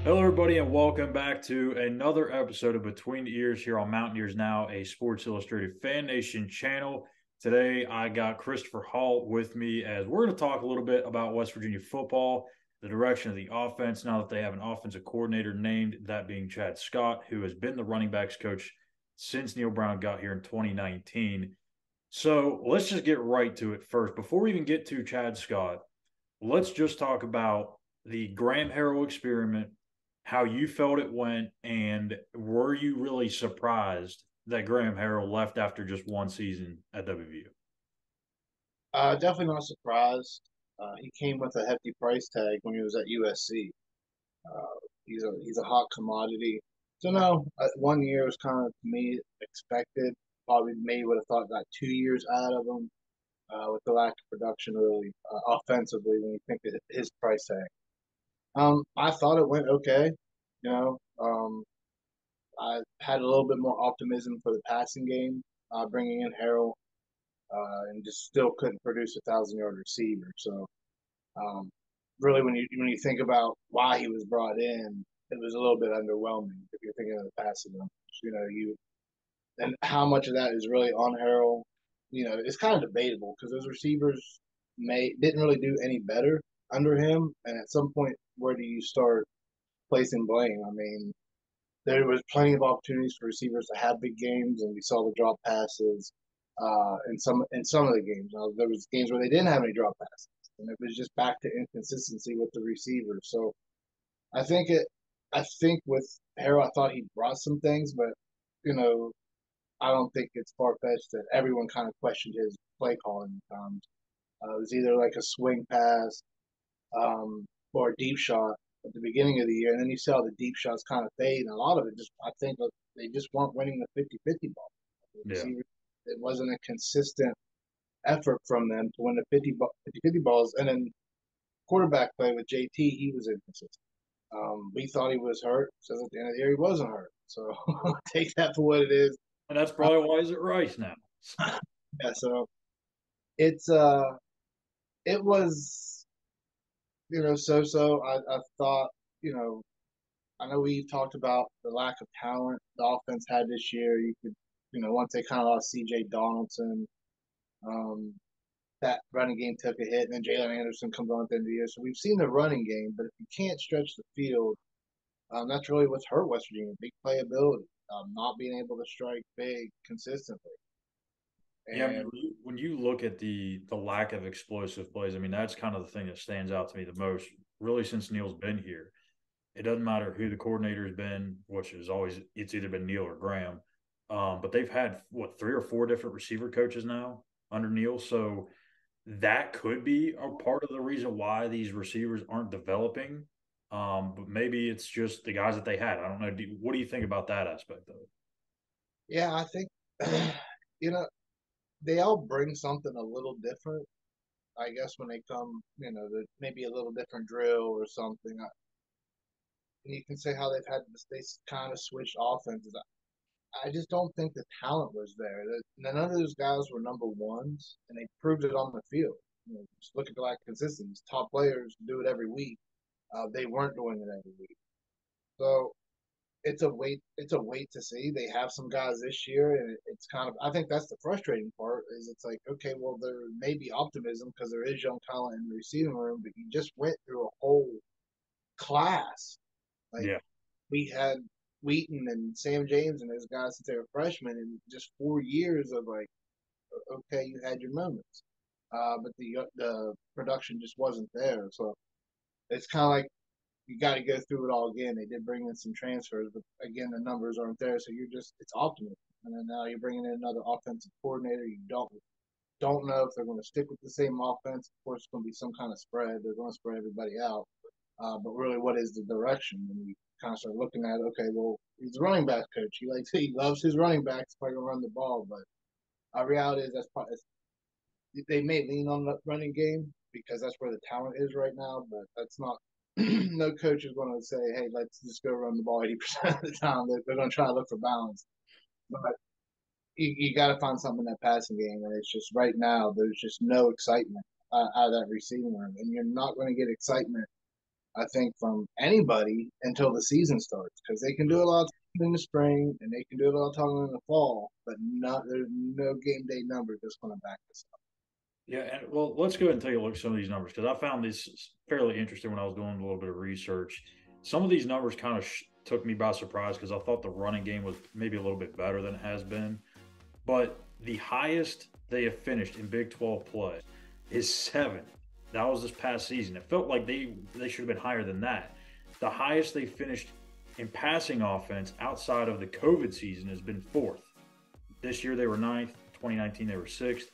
Hello, everybody, and welcome back to another episode of Between the Ears here on Mountain Ears Now, a Sports Illustrated Fan Nation channel. Today, I got Christopher Hall with me as we're going to talk a little bit about West Virginia football, the direction of the offense now that they have an offensive coordinator named, that being Chad Scott, who has been the running backs coach since Neil Brown got here in 2019. So let's just get right to it first. Before we even get to Chad Scott, let's just talk about the Graham Harrell experiment, how you felt it went, and were you really surprised that Graham Harrell left after just one season at WVU? Definitely not surprised. He came with a hefty price tag when he was at USC. He's a hot commodity. So no, 1 year was kind of to me expected. Probably maybe would have thought got 2 years out of him with the lack of production really offensively when you think of his price tag. I thought it went okay. You know, I had a little bit more optimism for the passing game, bringing in Harrell, and just still couldn't produce 1,000 yard receiver. So Um, really, when you think about why he was brought in, it was a little bit underwhelming if you're thinking of the passing numbers. You and how much of that is really on Harrell. It's kind of debatable because those receivers may didn't really do any better under him. And at some point, where do you start placing blame? I mean, there was plenty of opportunities for receivers to have big games, and we saw the drop passes in some of the games. Now, there was games where they didn't have any drop passes, and it was just back to inconsistency with the receivers. So I think it. I think with Harrell, I thought he brought some things, but you know, I don't think it's far fetched that everyone kind of questioned his play calling at times. It was either like a swing pass or a deep shot at the beginning of the year, and then you saw the deep shots kind of fade, and a lot of it just I think they just weren't winning the 50-50 ball. The Yeah. receivers, it wasn't a consistent effort from them to win the 50-50 balls, and then quarterback play with JT, he was inconsistent. We thought he was hurt. Says at the end of the year he wasn't hurt. So take that for what it is. And that's Uh, probably why he's at Rice now. yeah, so it's it was so. I thought you know I know we talked about the lack of talent the offense had this year. You could, once they kind of lost C.J. Donaldson, um, that running game took a hit, and then Jalen Anderson comes on at the end of the year. So we've seen the running game, but if you can't stretch the field, that's really what's hurt West Virginia: big playability, not being able to strike big consistently. Yeah, I mean, And when you look at the lack of explosive plays, I mean, that's kind of the thing that stands out to me the most, really, since Neil's been here. It doesn't matter who the coordinator has been, which is always it's either been Neil or Graham. But they've had what, three or four different receiver coaches now under Neil, so that could be a part of the reason why these receivers aren't developing. But maybe it's just the guys that they had. I don't know. What do you think about that aspect of it? yeah, I think you know they all bring something a little different. I guess when they come, maybe a little different drill or something. And you can say how they kind of switched offenses. I just don't think the talent was there. None of those guys were number ones, and they proved it on the field. Just look at the lack of consistency. Top players do it every week. They weren't doing it every week. So it's a wait. It's a wait to see. They have some guys this year, and it's kind of. I think that's the frustrating part. Is it's like, okay, well, there may be optimism because there is young talent in the receiving room, but you just went through a whole class. Like Yeah. we had Wheaton and Sam James and those guys since they were freshmen, and just 4 years of like, okay, you had your moments, but the production just wasn't there. So it's kind of like you got to go through it all again. They did bring in some transfers, but again, the numbers aren't there. So it's optimism. And then now you're bringing in another offensive coordinator. You don't know if they're going to stick with the same offense. Of course, it's going to be some kind of spread. They're going to spread everybody out. But really, what is the direction? And we kind of start looking at, okay, well, he's a running back coach. He loves his running backs, probably going to run the ball. But our reality is they may lean on the running game because that's where the talent is right now. But that's not. No coach is going to say, hey, let's just go run the ball 80% of the time. They're going to try to look for balance. But you got to find something in that passing game, and it's just right now there's just no excitement out of that receiving room, and you're not going to get excitement I think, from anybody until the season starts because they can do a lot of talking in the spring and they can do a lot of talking in the fall, but not there's no game day number that's going to back this up. Yeah, and well, let's go ahead and take a look at some of these numbers because I found this fairly interesting when I was doing a little bit of research. Some of these numbers kind of took me by surprise because I thought the running game was maybe a little bit better than it has been. But the highest they have finished in Big 12 play is 7. That was this past season. It felt like they should have been higher than that. The highest they finished in passing offense outside of the COVID season has been 4th. This year they were 9th. 2019 they were 6th.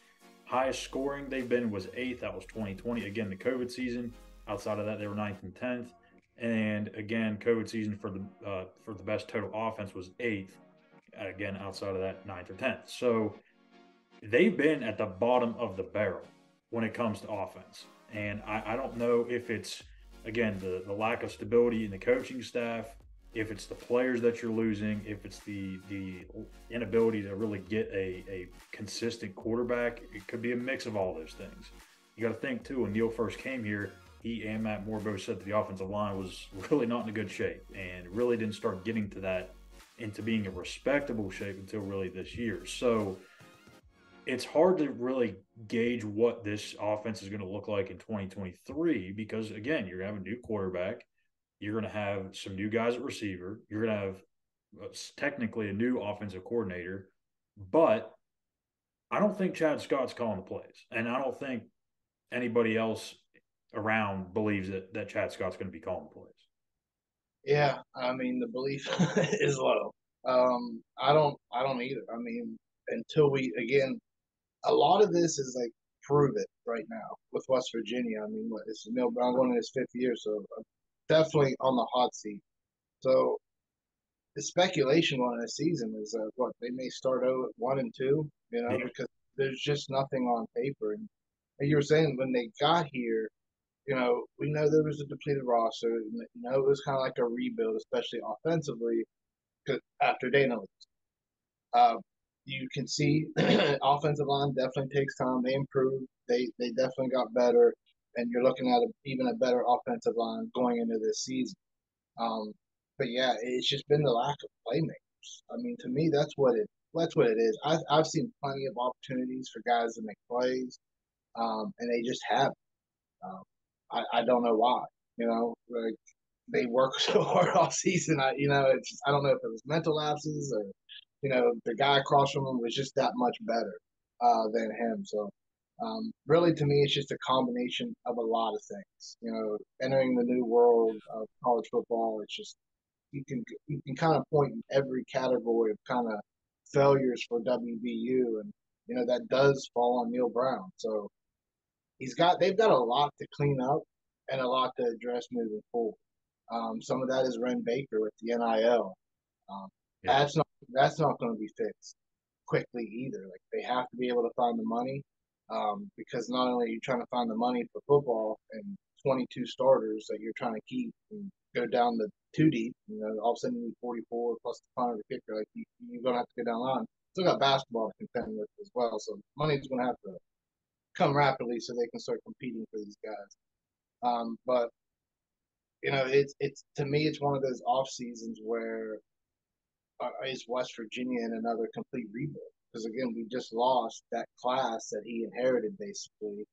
Highest scoring they've been was 8th. That was 2020. Again, the COVID season. Outside of that, they were 9th and 10th. And again, COVID season for the best total offense was 8th. Again, outside of that, 9th or 10th. So they've been at the bottom of the barrel when it comes to offense. And I don't know if it's, again, the lack of stability in the coaching staff, if it's the players that you're losing, if it's the inability to really get a consistent quarterback. It could be a mix of all those things. You got to think, too, when Neil first came here, he and Matt Moore both said that the offensive line was really not in a good shape and really didn't start getting to that into being a respectable shape until really this year. So it's hard to really gauge what this offense is going to look like in 2023 because, again, you're going to have a new quarterback. You're going to have some new guys at receiver. You're going to have technically a new offensive coordinator. But I don't think Chad Scott's calling the plays. And I don't think anybody else around believes that Chad Scott's going to be calling the plays. Yeah, I mean the belief is low. I don't either. I mean, until we again, a lot of this is like prove it right now with West Virginia. I mean, what it's Neil Brown going in his 5th year, so definitely on the hot seat. So the speculation on the season is what they may start out 1-2, Yeah. because there's just nothing on paper. And you were saying when they got here, we know there was a depleted roster. It was kind of like a rebuild, especially offensively, after Dana leaves. Uh, you can see offensive line definitely takes time. They improved. They definitely got better, and you're looking at even a better offensive line going into this season. Um, but yeah, it's just been the lack of playmakers. I mean, to me, that's what it is. I've seen plenty of opportunities for guys to make plays, and they just haven't. Um, I don't know why. Like they work so hard all season. It's just, I don't know if it was mental lapses or the guy across from him was just that much better than him. So really, to me, it's just a combination of a lot of things. Entering the new world of college football, it's just you can kind of point in every category of kind of failures for WVU, and that does fall on Neil Brown. So they've got a lot to clean up and a lot to address moving forward. Some of that is Ren Baker with the NIL. Um, Yeah. that's not going to be fixed quickly either. Like they have to be able to find the money, because not only are you trying to find the money for football and 22 starters that you're trying to keep and go down the two deep, all of a sudden you need 44 plus the punter, the kicker. Like you're going to have to go down the line. Still got basketball to contend with as well, so money's going to have to come rapidly so they can start competing for these guys. But it's to me, it's one of those off seasons where is West Virginia in another complete rebuild? Because again, we just lost that class that he inherited basically,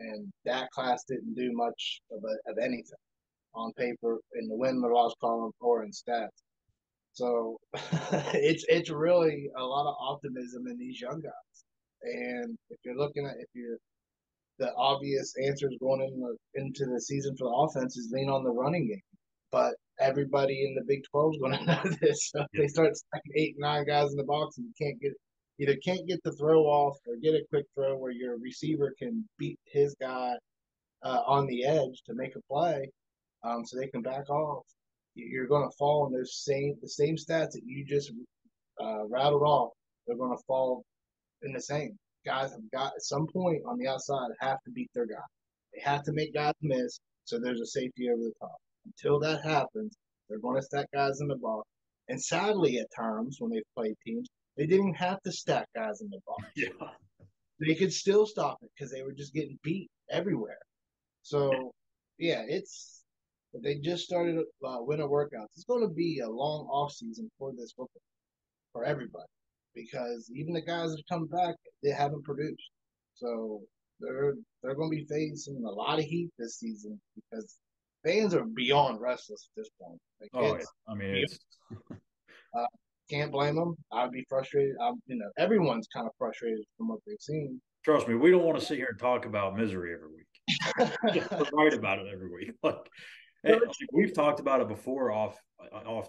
and that class didn't do much of anything on paper in the win loss column or in stats. So it's really a lot of optimism in these young guys. And if you're the obvious answers going into the season for the offense is lean on the running game. But everybody in the Big 12 is going to know this. So if Yeah. they start stacking 8, 9 guys in the box and you can't get the throw off or get a quick throw where your receiver can beat his guy on the edge to make a play, so they can back off. You're going to fall in the same stats that you just rattled off. They're going to fall in the same. Guys have got at some point on the outside have to beat their guy. They have to make guys miss so there's a safety over the top. Until that happens, they're going to stack guys in the box. And sadly, at times when they've played teams, they didn't have to stack guys in the box. Yeah. They could still stop it because they were just getting beat everywhere. So, yeah, but they just started winter workouts. It's going to be a long off season for this football for everybody because even the guys that come back, they haven't produced. So they're going to be facing a lot of heat this season because fans are beyond restless at this point. Like Oh yeah, it's I mean beyond, it's uh, can't blame them. I'd be frustrated. Everyone's kind of frustrated from what they've seen. trust me, we don't want to sit here and talk about misery every week. Just write about it every week. Like we've talked about it before off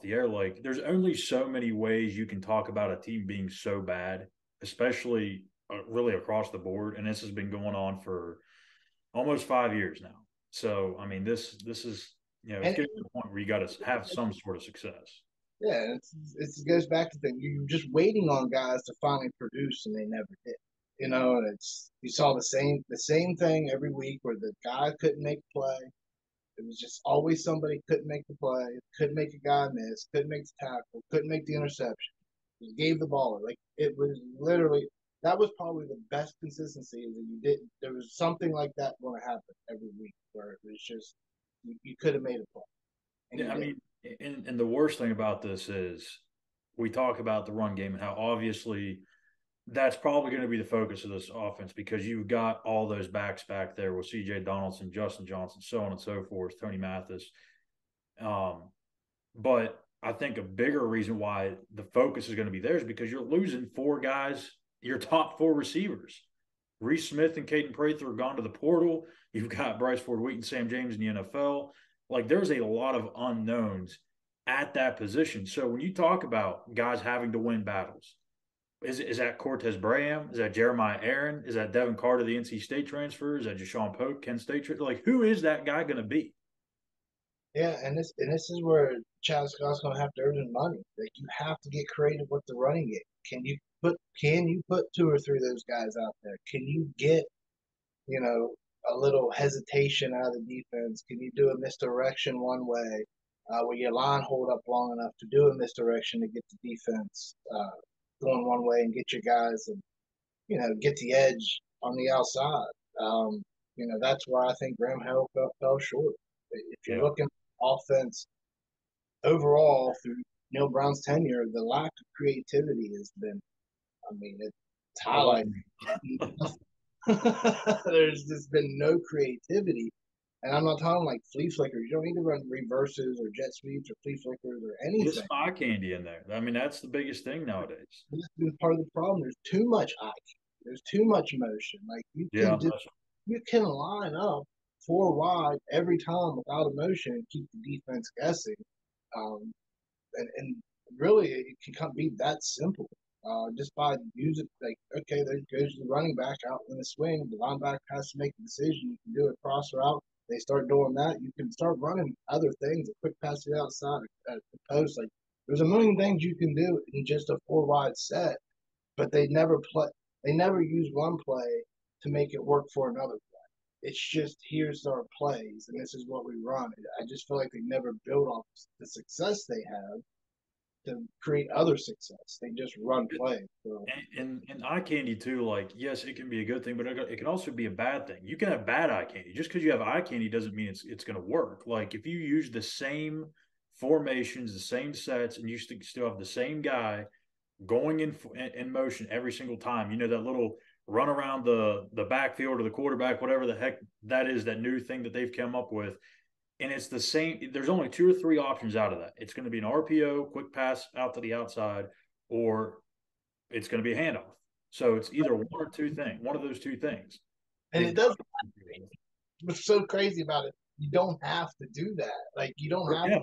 the air. Like there's only so many ways you can talk about a team being so bad, especially really across the board. And this has been going on for almost 5 years now. So I mean, this is it's and getting to the point where you got to have some sort of success. yeah, it goes back to thing. You're just waiting on guys to finally produce, and they never did. And it's you saw the same thing every week where the guy couldn't make a play. It was just always somebody couldn't make the play, couldn't make a guy miss, couldn't make the tackle, couldn't make the interception. Just gave the ball. Like it was literally that was probably the best consistency is that you didn't. There was something like that going to happen every week where it was just you could have made a play and Yeah, you I did. mean, and the worst thing about this is we talk about the run game and how obviously that's probably going to be the focus of this offense because you've got all those backs back there with CJ Donaldson, Justin Johnson, so on and so forth, Tony Mathis. Um, but I think a bigger reason why the focus is going to be there is because you're losing four guys, your top four receivers. Reese Smith and Caden Prather are gone to the portal. You've got Bryce Ford Wheaton, Sam James in the NFL. Like there's a lot of unknowns at that position. So when you talk about guys having to win battles, is that Cortez Braham? Is that Jeremiah Aaron? Is that Devin Carter, the NC State transfer? Is that Jashawn Pope, Kent State? Like, who is that guy going to be? Yeah, and this is where Chad Scott's going to have to earn his money. Like you have to get creative with the running game. Can you put two or three of those guys out there? Can you get a little hesitation out of the defense? Can you do a misdirection one way where your line hold up long enough to do a misdirection to get the defense going one way and get your guys and get the edge on the outside? That's where I think Graham Hill fell short. If you're Yeah. looking offense overall through Neil Brown's tenure, the lack of creativity has been, I mean, it's highlighted. There's just been no creativity. And I'm not talking like flea flickers. You don't need to run reverses or jet sweeps or flea flickers or Get anything. some eye candy in there. I mean, that's the biggest thing nowadays. This is part of the problem. There's too much eye. There's too much motion. Like Yeah. you can line up four wide every time without emotion and keep the defense guessing. Um, and really it can be that simple. Just by using like okay, there goes the running back out in the swing. The linebacker has to make a decision. You can do a cross route. They start doing that. You can start running other things. A quick pass to the outside, at the post. Like there's a million things you can do in just a four wide set. But they never play. They never use one play to make it work for another play. It's just here's our plays, and this is what we run. I just feel like they never build off the success they have to create other success. They just run plays. So And eye candy too, like yes, it can be a good thing, but it can also be a bad thing. You can have bad eye candy. Just because you have eye candy doesn't mean it's going to work. Like if you use the same formations, the same sets, and you still have the same guy going in motion every single time, that little run around the backfield or the quarterback, whatever the heck that is, that new thing that they've come up with, and it's the same. There's only two or three options out of that. It's going to be an RPO, quick pass out to the outside, or it's going to be a handoff. So it's either one of those two things. and They've it does. got What's so crazy about it? You don't have to do that. Like you don't have yeah.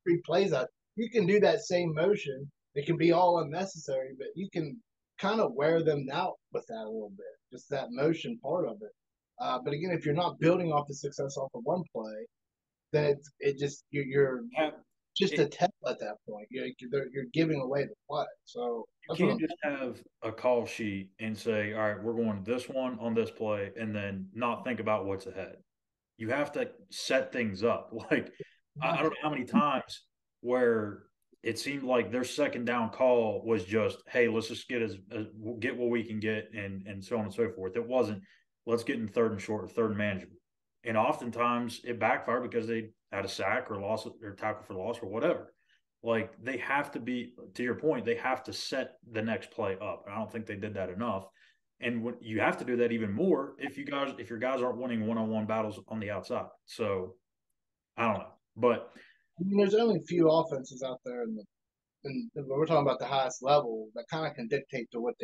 three plays out. You can do that same motion. It can be all unnecessary, but you can kind of wear them out with that a little bit. Just that motion part of it. But again, if you're not building off the success off of one play, then it just you're Have, just it, a test at that point. You're giving away the play. So you that's what can't I'm. just have a call sheet and say, all right, we're going to this one on this play, and then not think about what's ahead. You have to set things up. Like I don't know how many times where it seemed like their second down call was just, hey, let's just get what we can get, and so on and so forth. It wasn't let's get in third and short, third and manageable. And oftentimes it backfired because they had a sack or loss or tackle for loss or whatever. Like they have to be, to your point, they have to set the next play up. And I don't think they did that enough. And what you have to do that even more if your guys aren't winning one-on-one battles on the outside. So I don't know, but I mean, there's only a few offenses out there and we're talking about the highest level that kind of can dictate to what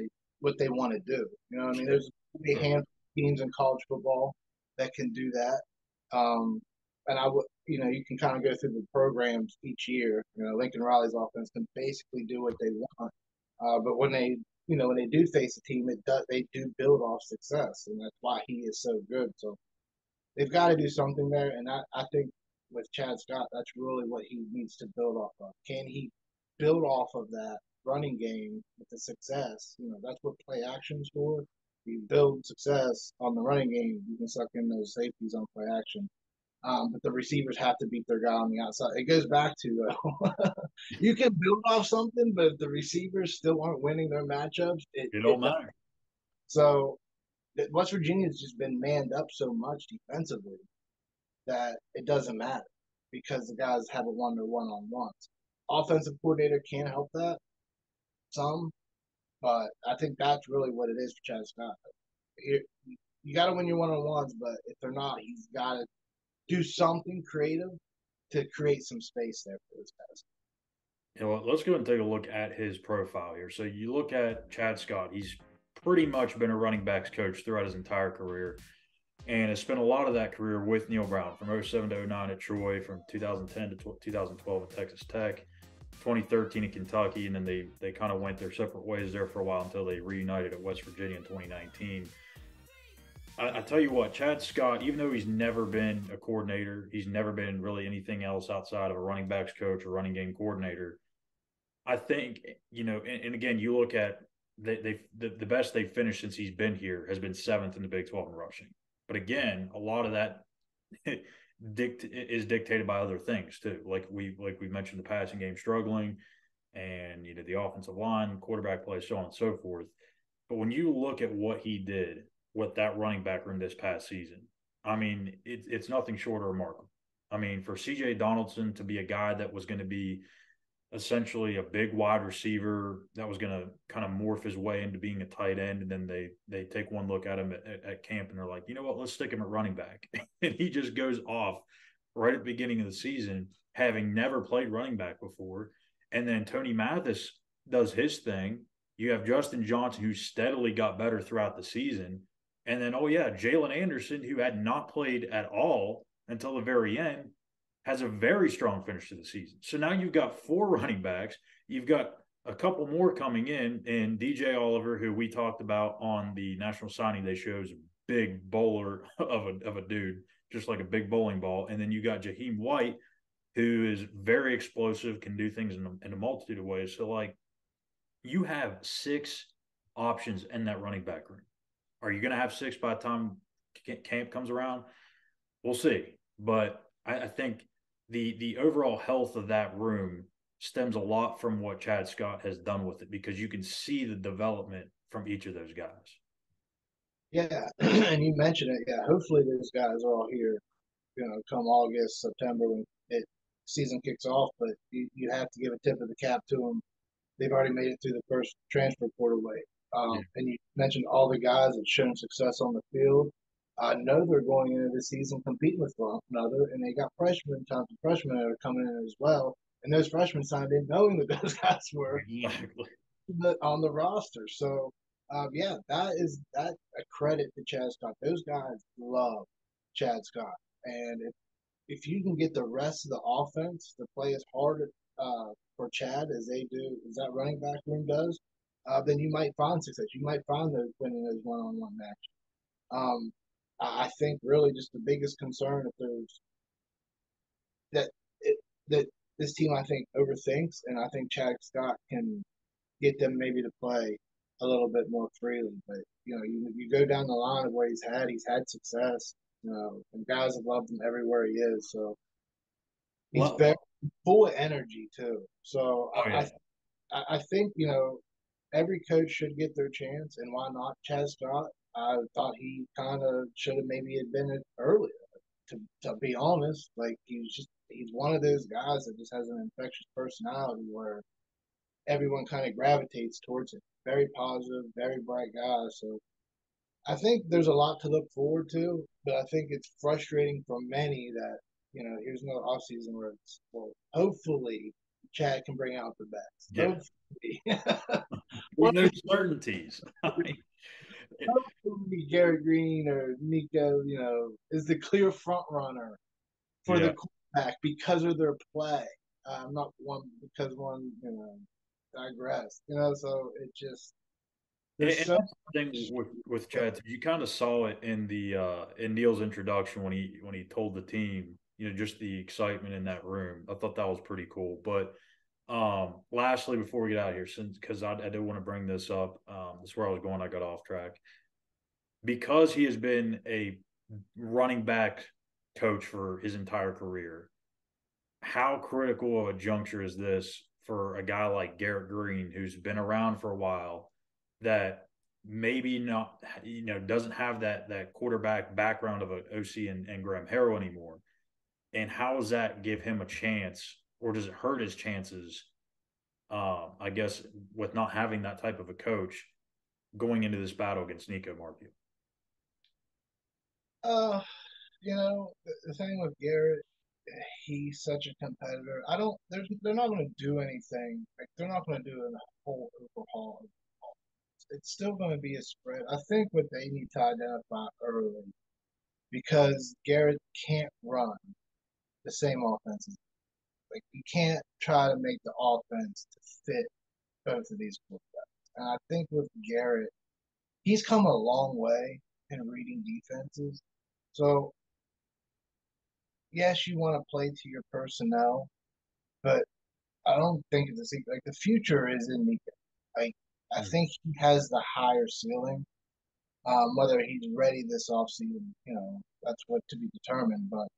they want to do. You know, what I mean, sure, there's a sure. handful of teams in college football that can do that. And I would, you know, you can kind of go through the programs each year. You know, Lincoln Riley's offense can basically do what they want, but when they, you know, when they do face a team, they do build off success, and that's why he is so good. So they've got to do something there, and I think with Chad Scott, that's really what he needs to build off of. Can he build off of that running game with the success? You know, that's what play action's for. If you build success on the running game, you can suck in those safeties on play action. But the receivers have to beat their guy on the outside. It goes back to you can build off something, but if the receivers still aren't winning their matchups, It it don't does. matter. So West Virginia's just been manned up so much defensively that it doesn't matter because the guys haven't won their one on ones. Offensive coordinator can help that some, but I think that's really what it is for Chad Scott. You got to win your one on ones, but if they're not, he's got to do something creative to create some space there for this guys. You know what? Let's go and take a look at his profile here. So you look at Chad Scott. He's pretty much been a running backs coach throughout his entire career, and has spent a lot of that career with Neil Brown from '07 to '09 at Troy, from 2010 to 2012 at Texas Tech, 2013 in Kentucky, and then they kind of went their separate ways there for a while until they reunited at West Virginia in 2019. I tell you what, Chad Scott, even though he's never been a coordinator, he's never been really anything else outside of a running backs coach or running game coordinator. I think, and again, you look at the best they've finished since he's been here has been seventh in the Big 12 in rushing. But again, a lot of that is dictated by other things too. Like we mentioned, the passing game struggling, and the offensive line, quarterback play, so on and so forth. But when you look at what he did with that running back room this past season, I mean, it's nothing short of remarkable. I mean, for CJ Donaldson to be a guy that was going to be essentially a big wide receiver that was going to kind of morph his way into being a tight end, and then they take one look at him at camp and they're like, you know what, let's stick him at running back, and he just goes off right at the beginning of the season, having never played running back before. And then Tony Mathis does his thing. You have Justin Johnson, who steadily got better throughout the season. And then, oh, yeah, Jalen Anderson, who had not played at all until the very end, has a very strong finish to the season. So now you've got four running backs. You've got a couple more coming in, and DJ Oliver, who we talked about on the National Signing Day show, is a big bowler of a dude, just like a big bowling ball. And then you got Jaheim White, who is very explosive, can do things in a multitude of ways. So, like, you have six options in that running back room. Are you going to have six by the time camp comes around? We'll see. But I think the overall health of that room stems a lot from what Chad Scott has done with it, because you can see the development from each of those guys. Yeah, and you mentioned it. Yeah, hopefully those guys are all here. You know, come August, September when it season kicks off. But you have to give a tip of the cap to them. They've already made it through the first transfer portal wave. Yeah. And you mentioned all the guys that shown success on the field. I know they're going into the season competing with one another, and they got tons of freshmen that are coming in as well. And those freshmen signed in knowing that those guys were Exactly. on the roster. So, yeah, that a credit to Chad Scott. Those guys love Chad Scott, and if you can get the rest of the offense to play as hard for Chad as they do, as that running back room does, then you might find success. You might find those winning those one-on-one matches. Um, I think really just the biggest concern if there's that it, that this team I think overthinks, and I think Chad Scott can get them maybe to play a little bit more freely. But you know, you go down the line of where he's had success. You know, and guys have loved him everywhere he is. So he's Well, very full of energy too. So oh yeah. I think you know every coach should get their chance, and why not Chad Scott? I thought he kind of should have maybe had been it earlier. to be honest, like he's one of those guys that just has an infectious personality where everyone kind of gravitates towards it. Very positive, very bright guy. So I think there's a lot to look forward to, but I think it's frustrating for many that, here's another offseason where it's, well, hopefully Chad can bring out the best. Yeah. Hopefully. With no certainties. Hopefully Garrett Green or Nico, is the clear front runner for Yeah. the quarterback because of their play. Not one because one, digressed. So it just there's And so that's the thing with Chad, you kind of saw it in the in Neil's introduction when he told the team, just the excitement in that room. I thought that was pretty cool. But lastly, before we get out of here, since because I did want to bring this up, this is where I was going. I got off track because he has been a running back coach for his entire career. How critical of a juncture is this for a guy like Garrett Green, who's been around for a while, that maybe not, doesn't have that quarterback background of a OC and Graham Harrell anymore? And how does that give him a chance, or does it hurt his chances? I guess with not having that type of a coach going into this battle against Nico Markey. uh the thing with Garrett, he's such a competitor. I don't. They're not going to do anything. Like they're not going to do a whole overhaul. It's still going to be a spread. I think what they need to identify early, because Garrett can't run the same offenses. Like you can't try to make the offense to fit both of these quarterbacks. And I think with Garrett, he's come a long way in reading defenses. So yes, you want to play to your personnel, but I don't think it's a secret. Like the future is in Nico. Like I Mm. think he has the higher ceiling. Whether he's ready this offseason, that's what to be determined. But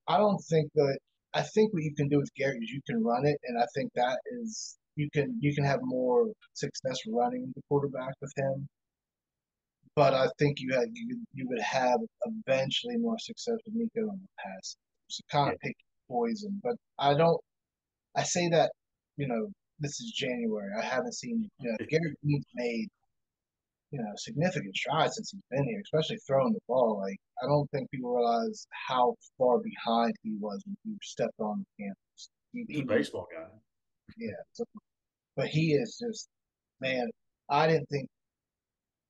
I don't think that. I think what you can do with Garrett is you can run it, and I think that is you can have more success running the quarterback with him. But I think you would have eventually more success with Nico in the pass. So kind Yeah. of pick poison. But I don't. I say that this is January. I haven't seen Garrett Green's made significant strides since he's been here, especially throwing the ball. Like I don't think people realize how far behind he was when he stepped on the campus. He's a He was baseball guy. yeah, so, but he is just man. I didn't think,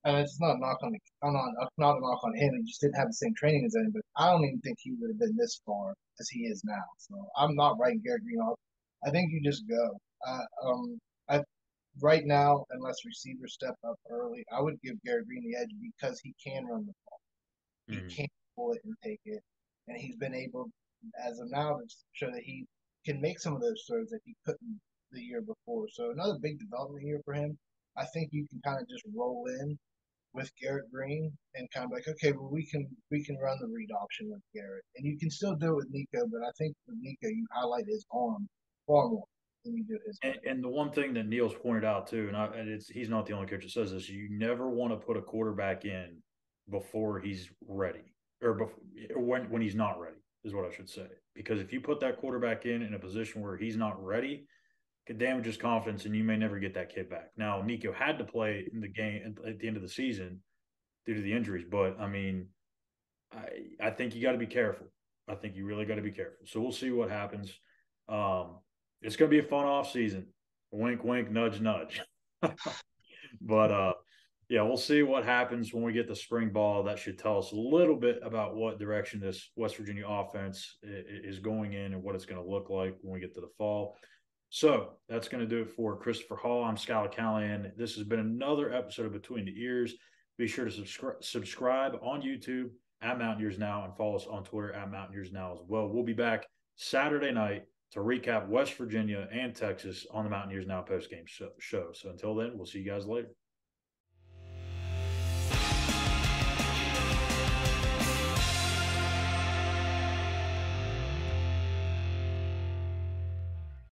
and it's not a knock on I'm not a knock on him. He just didn't have the same training as him. But I don't even think he would have been this far as he is now. So I'm not writing Garrett Green off. I think you just go. I right now, unless receivers step up early, I would give Garrett Green the edge because he can run the ball. He Mm. can pull it and take it, and he's been able, as of now, to show that he can make some of those throws that he couldn't the year before. So another big development year for him. I think you can kind of just roll in with Garrett Green and kind of like, okay, well we can run the read option with Garrett, and you can still do it with Nico. But I think with Nico, you highlight his arm far more than you do his leg. And the one thing that Neil's pointed out too, and he's not the only coach that says this, you never want to put a quarterback in before he's ready, or before, when he's not ready is what I should say. Because if you put that quarterback in a position where he's not ready, it damages confidence, and you may never get that kid back. Now Nico had to play in the game at the end of the season due to the injuries, but I mean, I think you got to be careful. I think you really got to be careful. So we'll see what happens. Um, it's going to be a fun off season. Wink, wink, nudge, nudge. But yeah, we'll see what happens when we get the spring ball. That should tell us a little bit about what direction this West Virginia offense is going in and what it's going to look like when we get to the fall. So that's going to do it for Christopher Hall. I'm Schuyler Callihan. This has been another episode of Between the Ears. Be sure to subscribe on YouTube at Mountaineers Now and follow us on Twitter at Mountaineers Now as well. We'll be back Saturday night to recap West Virginia and Texas on the Mountaineers Now postgame show. So until then, we'll see you guys later.